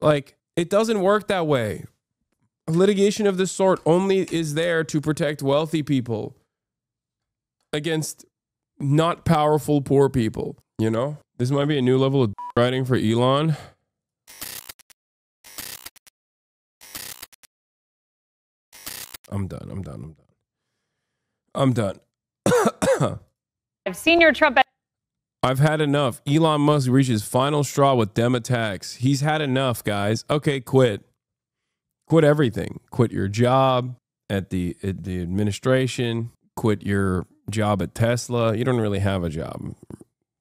Like, it doesn't work that way. Litigation of this sort only is there to protect wealthy people against not powerful poor people, you know? This might be a new level of writing for Elon. I'm done. I've seen your Trump. I've had enough. Elon Musk reaches final straw with Dem attacks. He's had enough, guys. Okay, quit. Quit everything. Quit your job at the administration. Quit your job at Tesla. You don't really have a job,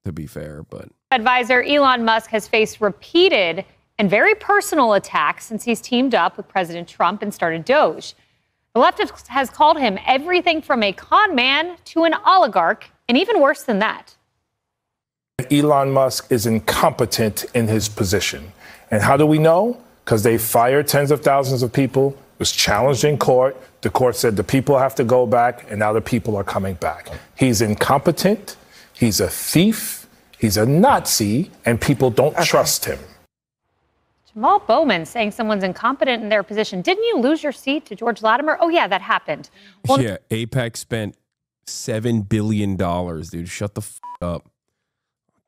to be fair, but... Advisor Elon Musk has faced repeated and very personal attacks since he's teamed up with President Trump and started Doge. The left has called him everything from a con man to an oligarch, and even worse than that. Elon Musk is incompetent in his position. And how do we know? Because they fired tens of thousands of people, was challenged in court. The court said the people have to go back, and now the people are coming back. He's incompetent. He's a thief. He's a Nazi, and people don't trust him. Jamal Bowman saying someone's incompetent in their position. Didn't you lose your seat to George Latimer? Oh, yeah, that happened. Well, yeah, AIPAC spent $7 billion, dude. Shut the f up.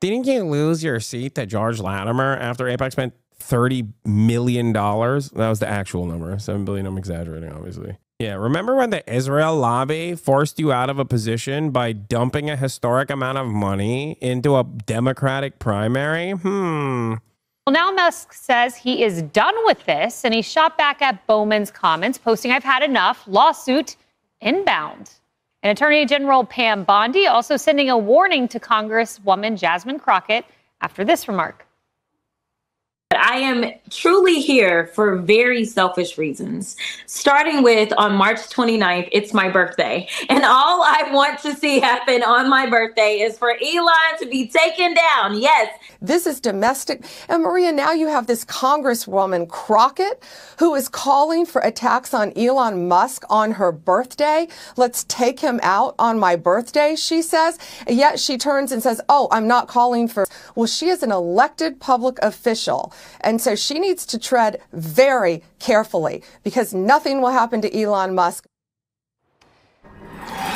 Didn't you lose your seat to George Latimer after AIPAC spent $30 million? That was the actual number. 7 billion, I'm exaggerating, obviously. Yeah, remember when the Israel lobby forced you out of a position by dumping a historic amount of money into a Democratic primary? Well, now Musk says he is done with this, and he shot back at Bowman's comments, posting, "I've had enough, lawsuit inbound." And Attorney General Pam Bondi also sending a warning to Congresswoman Jasmine Crockett after this remark. I am truly here for very selfish reasons. Starting with on March 29th, it's my birthday. And all I want to see happen on my birthday is for Elon to be taken down. Yes. This is domestic. And Maria, now you have this Congresswoman Crockett who is calling for attacks on Elon Musk on her birthday. Let's take him out on my birthday, she says. And yet she turns and says, oh, I'm not calling for. Well, she is an elected public official. And so she needs to tread very carefully because nothing will happen to Elon Musk.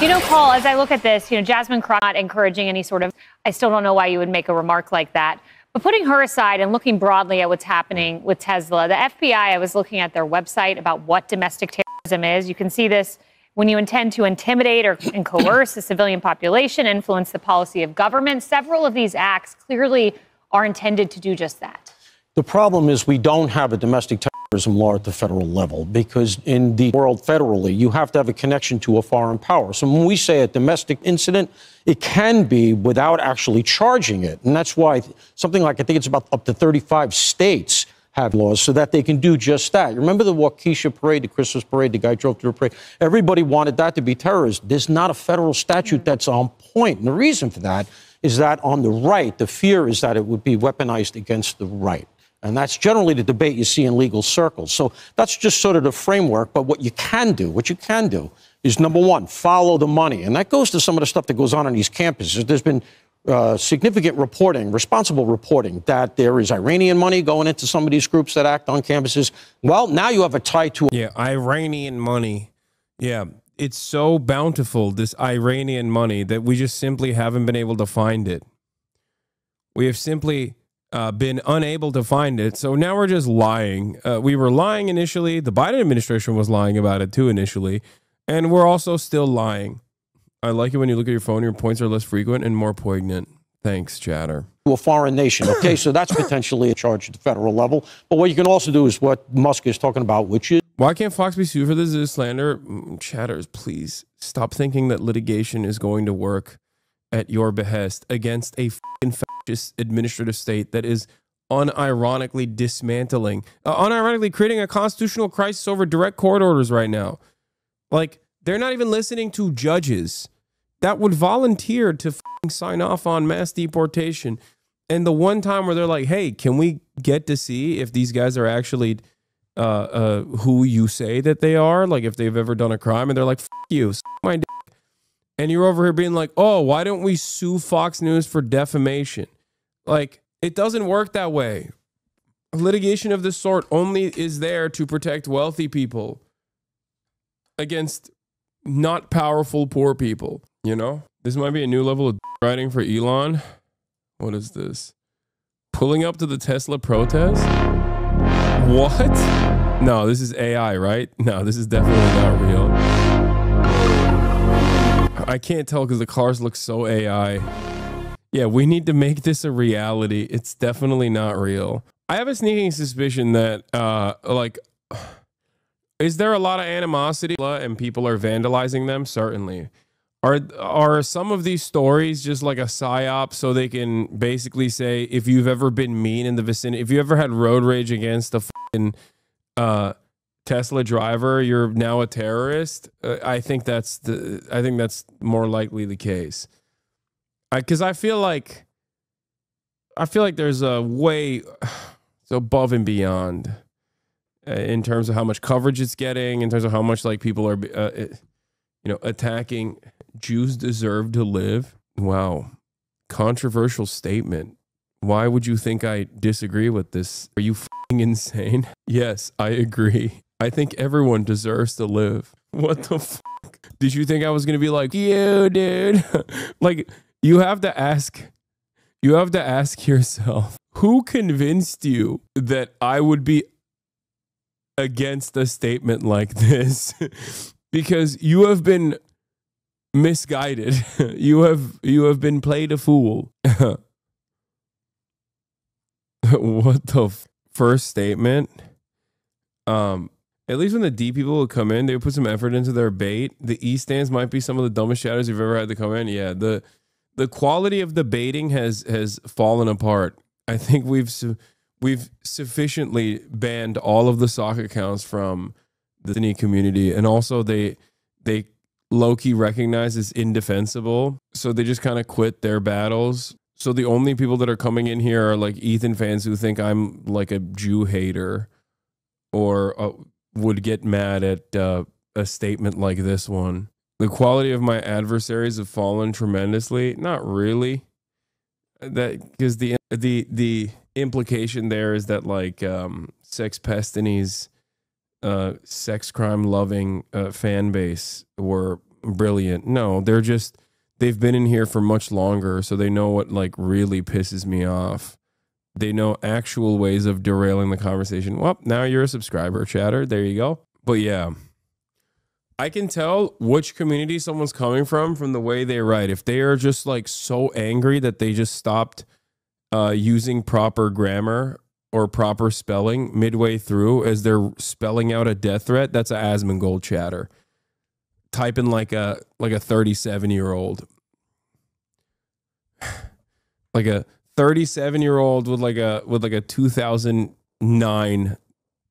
You know, Paul, as I look at this, Jasmine Crockett not encouraging any sort of, I still don't know why you would make a remark like that. But putting her aside and looking broadly at what's happening with Tesla, the FBI, I was looking at their website about what domestic terrorism is. You can see this when you intend to intimidate and coerce the civilian population, influence the policy of government. Several of these acts clearly are intended to do just that. The problem is we don't have a domestic terrorism law at the federal level because in the world federally, you have to have a connection to a foreign power. So when we say a domestic incident, it can be without actually charging it. And that's why something like, I think it's about up to 35 states have laws so that they can do just that. You remember the Waukesha parade, the Christmas parade, the guy drove through a parade. Everybody wanted that to be terrorist. There's not a federal statute that's on point. And the reason for that is that on the right, the fear is that it would be weaponized against the right. And that's generally the debate you see in legal circles. So that's just sort of the framework. But what you can do is, number one, follow the money. And that goes to some of the stuff that goes on these campuses. There's been significant reporting, responsible reporting, that there is Iranian money going into some of these groups that act on campuses. Well, now you have a tie to... Yeah, Iranian money. Yeah, it's so bountiful, this Iranian money, that we just simply haven't been able to find it. We have simply... been unable to find it. So now we're just lying. We were lying initially. The Biden administration was lying about it too initially. And we're also still lying. I like it when you look at your phone, your points are less frequent and more poignant. Thanks, chatter. To a foreign nation. Okay, so that's potentially a charge at the federal level. But what you can also do is what Musk is talking about, which is... Why can't Fox be sued for this slander? Chatters, please stop thinking that litigation is going to work at your behest against a f***ing fascist administrative state that is unironically dismantling, unironically creating a constitutional crisis over direct court orders right now. Like, they're not even listening to judges that would volunteer to f***ing sign off on mass deportation. And the one time where they're like, hey, can we get to see if these guys are actually who you say that they are? Like, if they've ever done a crime, and they're like, f*** you, s*** my dick. And you're over here being like, oh, why don't we sue Fox News for defamation? Like, it doesn't work that way. Litigation of this sort only is there to protect wealthy people against not powerful poor people, you know? This might be a new level of writing for Elon. What is this? Pulling up to the Tesla protest? What? No, this is AI, right? No, this is definitely not real. I can't tell because the cars look so AI. Yeah, we need to make this a reality. It's definitely not real. I have a sneaking suspicion that, is there a lot of animosity and people are vandalizing them? Certainly. Are some of these stories just like a psyop so they can basically say, if you've ever been mean in the vicinity, if you ever had road rage against a fucking Tesla driver, you're now a terrorist? I think that's more likely the case. Because I feel like there's a way above and beyond in terms of how much coverage it's getting, in terms of how much like people are, attacking Jews deserve to live. Wow. Controversial statement. Why would you think I disagree with this? Are you fucking insane? Yes, I agree. I think everyone deserves to live. What the fuck? Did you think I was going to be like, you, dude? Like, you have to ask yourself, who convinced you that I would be against a statement like this? Because you have been misguided. You have been played a fool. What the first statement? At least when the D people will come in, they would put some effort into their bait. The E stands might be some of the dumbest shadows you've ever had to come in. Yeah, the quality of the baiting has fallen apart. I think we've sufficiently banned all of the sock accounts from the Disney community, and also they low-key recognize it's indefensible, so they just kind of quit their battles. So the only people that are coming in here are like Ethan fans who think I'm like a Jew hater, or would get mad at a statement like this one. The quality of my adversaries have fallen tremendously. Not really. That because the implication there is that like Sex Pestini's sex crime loving fan base were brilliant. No, they've been in here for much longer, so they know what like really pisses me off. They know actual ways of derailing the conversation. Well, now you're a subscriber, chatter. There you go. But yeah, I can tell which community someone's coming from the way they write. If they are just like so angry that they just stopped using proper grammar or proper spelling midway through as they're spelling out a death threat, that's a Asmongold chatter. Type in like a 37-year-old. Like a 37-year-old with like a 2009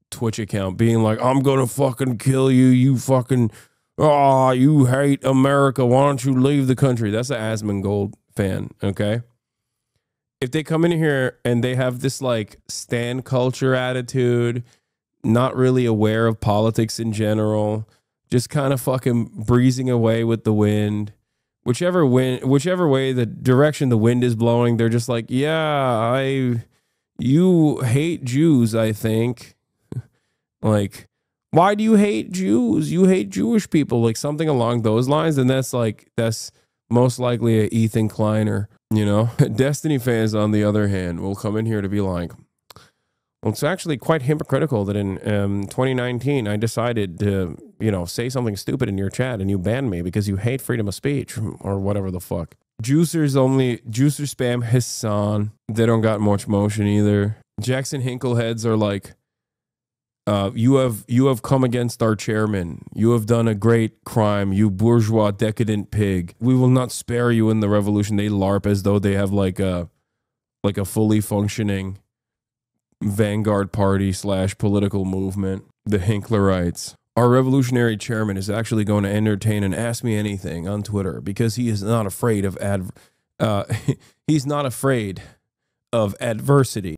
Twitch account being like, I'm gonna fucking kill you, you fucking, you hate America, why don't you leave the country? That's an Asmongold fan, okay? If they come in here and they have this like stan culture attitude, not really aware of politics in general, just kind of fucking breezing away with the wind, whichever way the direction the wind is blowing, they're just like, yeah, you hate Jews, I think. Like, why do you hate Jews? You hate Jewish people, like something along those lines. And that's most likely a Ethan Kleiner, you know. Destiny fans, on the other hand, will come in here to be like, well, it's actually quite hypocritical that in 2019 I decided to, say something stupid in your chat and you banned me because you hate freedom of speech or whatever the fuck. Juicer spam Hasan. They don't got much motion either. Jackson Hinkle heads are like, you have come against our chairman. You have done a great crime, you bourgeois decadent pig. We will not spare you in the revolution. They LARP as though they have like a fully functioning vanguard party / political movement. The Hinklerites. Our revolutionary chairman is actually going to entertain an Ask Me Anything on Twitter because he is not afraid of he's not afraid of adversity.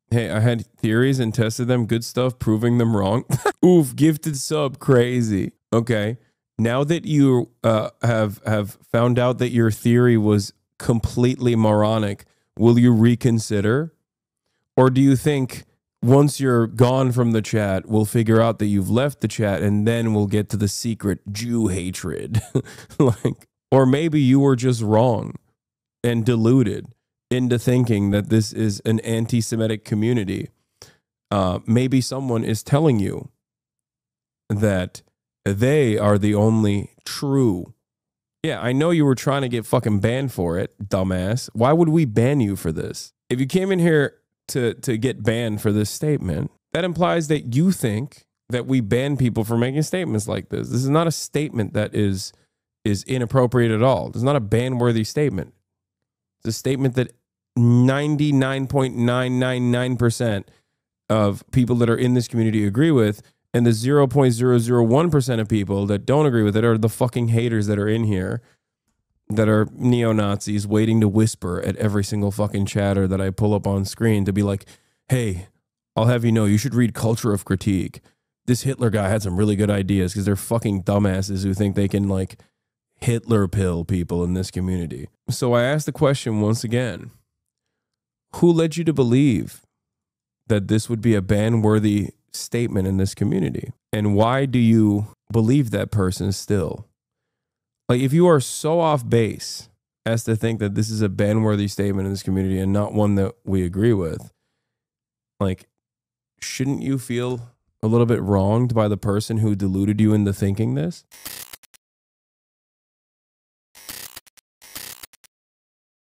Hey, I had theories and tested them. Good stuff, proving them wrong. Oof, gifted sub, crazy. Okay. Now that you have found out that your theory was completely moronic, will you reconsider? Or do you think once you're gone from the chat, we'll figure out that you've left the chat and then we'll get to the secret Jew hatred? Like, or maybe you were just wrong and deluded into thinking that this is an anti-Semitic community. Maybe someone is telling you that they are the only true. Yeah, I know you were trying to get fucking banned for it, dumbass. Why would we ban you for this? If you came in here to get banned for this statement, that implies that you think that we ban people for making statements like this. This is not a statement that is inappropriate at all. It's not a ban-worthy statement. It's a statement that 99.999% of people that are in this community agree with, and the 0.001% of people that don't agree with it are the fucking haters that are in here, that are neo-Nazis waiting to whisper at every single fucking chatter that I pull up on screen to be like, hey, I'll have you know, you should read Culture of Critique. This Hitler guy had some really good ideas, because they're fucking dumbasses who think they can like Hitler pill people in this community. So I asked the question once again, who led you to believe that this would be a ban-worthy statement in this community? And why do you believe that person still? Like, if you are so off base as to think that this is a ban-worthy statement in this community and not one that we agree with, like, shouldn't you feel a little bit wronged by the person who deluded you into thinking this?